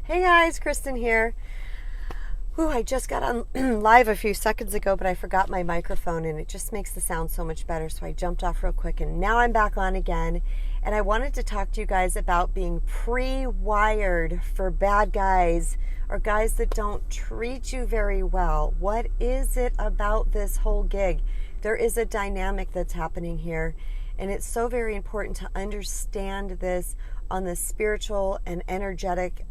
Hey guys, Kristen here. Whew, I just got on live a few seconds ago, but I forgot my microphone and it just makes the sound so much better. So I jumped off real quick and now I'm back on again. And I wanted to talk to you guys about being pre-wired for bad guys or guys that don't treat you very well. What is it about this whole gig? There is a dynamic that's happening here. And it's so very important to understand this on the spiritual and energetic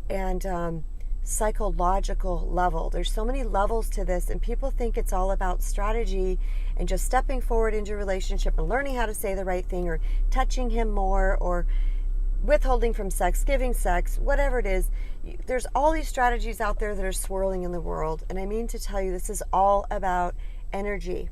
and psychological level. There's so many levels to this, and people think it's all about strategy and just stepping forward into a relationship and learning how to say the right thing or touching him more or withholding from sex, giving sex, whatever it is. There's all these strategies out there that are swirling in the world. And I mean to tell you, this is all about energy.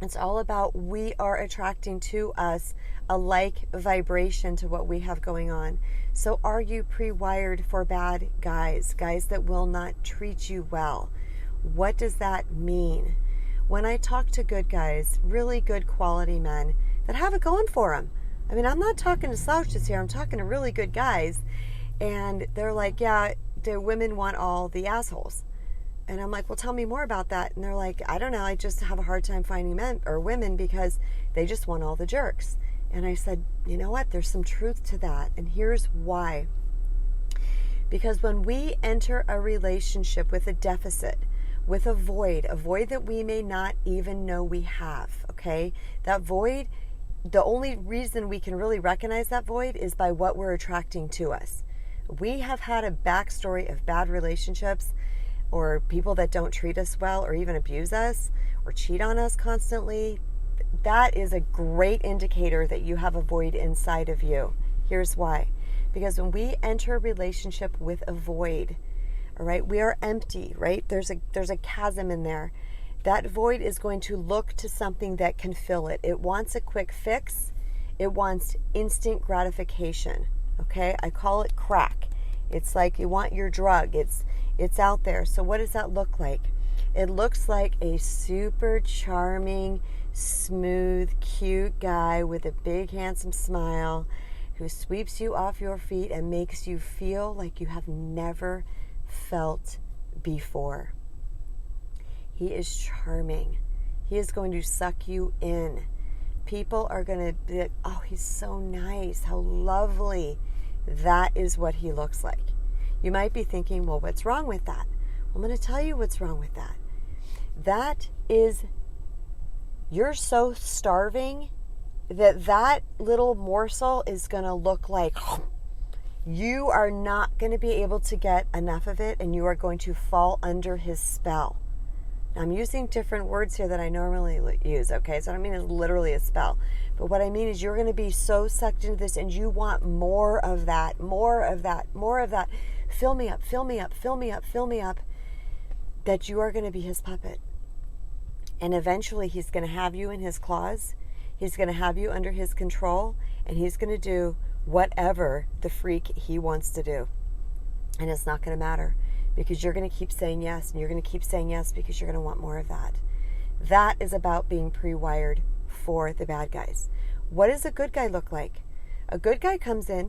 It's all about we are attracting to us a like vibration to what we have going on. So are you pre-wired for bad guys that will not treat you well? What does that mean? When I talk to good guys, really good quality men that have it going for them. I mean, I'm not talking to slouches here. I'm talking to really good guys. And they're like, yeah, the women want all the assholes. And I'm like, well, tell me more about that. And they're like, I don't know. I just have a hard time finding men or women because they just want all the jerks. And I said, you know what? There's some truth to that. And here's why. Because when we enter a relationship with a deficit, with a void that we may not even know we have, okay? That void, the only reason we can really recognize that void is by what we're attracting to us. We have had a backstory of bad relationships or people that don't treat us well or even abuse us or cheat on us constantly. That is a great indicator that you have a void inside of you. Here's why. Because when we enter a relationship with a void, all right, we are empty, right? There's a chasm in there. That void is going to look to something that can fill it. It wants a quick fix. It wants instant gratification, okay? I call it crack. It's like you want your drug. It's out there. So what does that look like? It looks like a super charming, smooth, cute guy with a big, handsome smile who sweeps you off your feet and makes you feel like you have never felt before. He is charming. He is going to suck you in. People are going to be like, oh, he's so nice. How lovely. That is what he looks like. You might be thinking, well, what's wrong with that? I'm going to tell you what's wrong with that. That is, you're so starving that little morsel is going to look like you are not going to be able to get enough of it and you are going to fall under his spell. Now, I'm using different words here that I normally use, okay? So I don't mean it's literally a spell. But what I mean is you're going to be so sucked into this and you want more of that, more of that, more of that. Fill me up, fill me up, fill me up, fill me up, that you are going to be his puppet. And eventually he's going to have you in his claws. He's going to have you under his control. And he's going to do whatever the freak he wants to do. And it's not going to matter because you're going to keep saying yes. And you're going to keep saying yes because you're going to want more of that. That is about being pre-wired for the bad guys. What does a good guy look like? A good guy comes in,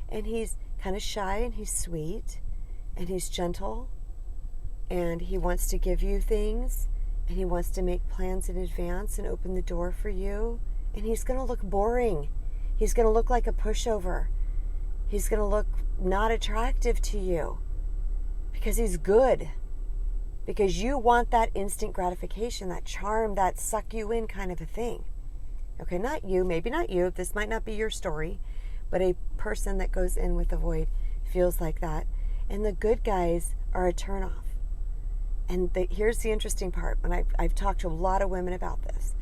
and he's kind of shy and he's sweet and he's gentle and he wants to give you things and he wants to make plans in advance and open the door for you, and he's going to look boring. He's going to look like a pushover. He's going to look not attractive to you because he's good, because you want that instant gratification, that charm, that suck you in kind of a thing. Okay, not you, maybe not you. This might not be your story, but a person that goes in with the void feels like that. And the good guys are a turnoff. And here's the interesting part. When I've talked to a lot of women about this.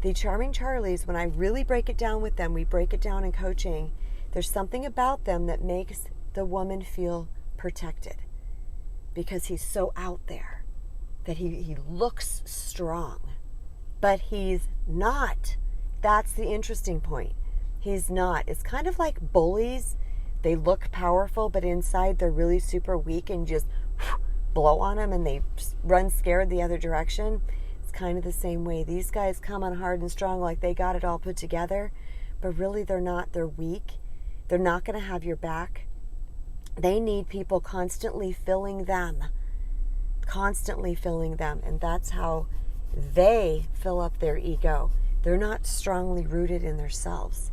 The charming Charlies, when I really break it down with them, we break it down in coaching, there's something about them that makes the woman feel protected. Because he's so out there. That he looks strong. But he's not. That's the interesting point. He's not. It's kind of like bullies. They look powerful, but inside they're really super weak and just blow on them and they run scared the other direction. It's kind of the same way. These guys come on hard and strong like they got it all put together, but really they're not. They're weak. They're not going to have your back. They need people constantly filling them. And that's how they fill up their ego. They're not strongly rooted in themselves.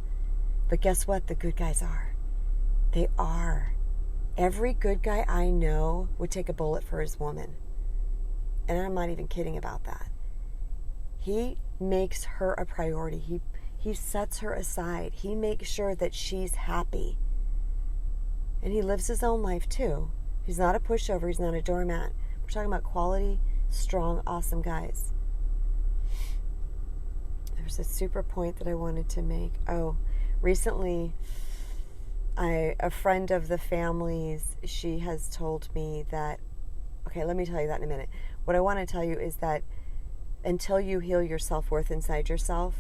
But guess what? The good guys are. They are. Every good guy I know would take a bullet for his woman. And I'm not even kidding about that. He makes her a priority. He sets her aside. He makes sure that she's happy. And he lives his own life too. He's not a pushover. He's not a doormat. We're talking about quality, strong, awesome guys. There's a super point that I wanted to make. Oh, recently, a friend of the family's, she has told me that, okay, let me tell you that in a minute. What I want to tell you is that until you heal your self-worth inside yourself,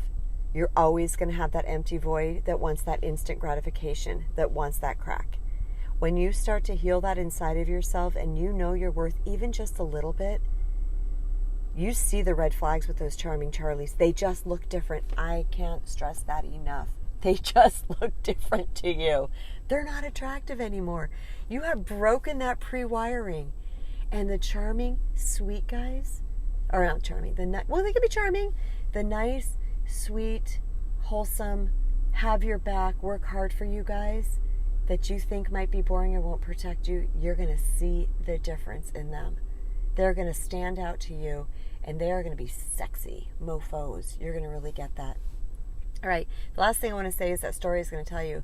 you're always going to have that empty void that wants that instant gratification, that wants that crack. When you start to heal that inside of yourself and you know your worth even just a little bit, you see the red flags with those charming Charlies. They just look different. I can't stress that enough. They just look different to you. They're not attractive anymore. You have broken that pre-wiring. And the charming, sweet guys, or not charming, well, they can be charming. The nice, sweet, wholesome, have your back, work hard for you guys that you think might be boring or won't protect you, you're going to see the difference in them. They're going to stand out to you, and they are going to be sexy mofos. You're going to really get that. All right, the last thing I want to say is that story is going to tell you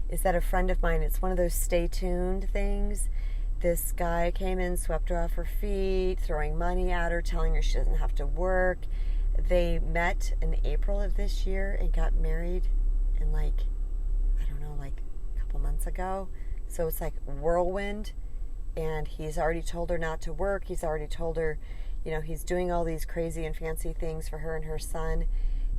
is that a friend of mine, it's one of those stay tuned things. This guy came in, swept her off her feet, throwing money at her, telling her she doesn't have to work. They met in April of this year and got married in like a couple months ago. So it's like whirlwind. And he's already told her not to work. He's already told her, he's doing all these crazy and fancy things for her and her son.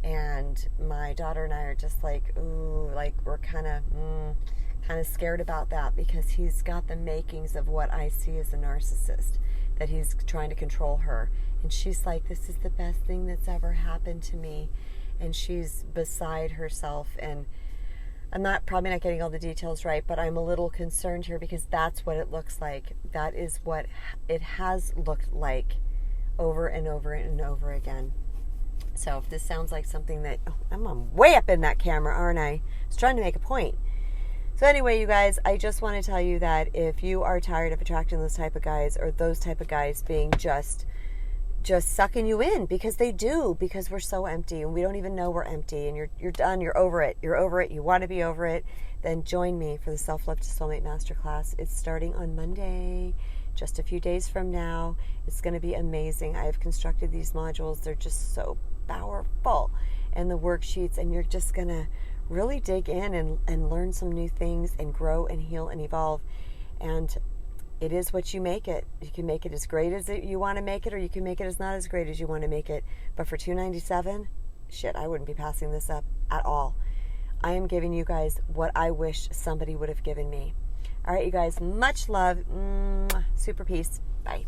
And my daughter and I are just like, ooh, like we're kind of scared about that because he's got the makings of what I see as a narcissist, that he's trying to control her. And she's like, this is the best thing that's ever happened to me. And she's beside herself. And I'm probably not getting all the details right, but I'm a little concerned here because that's what it looks like. That is what it has looked like over and over and over again. So if this sounds like something that, I'm way up in that camera, aren't I? I was trying to make a point. So anyway, you guys, I just want to tell you that if you are tired of attracting those type of guys or those type of guys being just sucking you in because they do, because we're so empty and we don't even know we're empty and you're done, you're over it, you want to be over it, then join me for the Self-Love to Soulmate Masterclass. It's starting on Monday, just a few days from now. It's going to be amazing. I have constructed these modules. They're just so powerful, and the worksheets, and you're just going to really dig in and learn some new things and grow and heal and evolve. And it is what you make it. You can make it as great as you want to make it, or you can make it as not as great as you want to make it. But for $297, shit, I wouldn't be passing this up at all. I am giving you guys what I wish somebody would have given me. All right, you guys, much love. Super peace. Bye.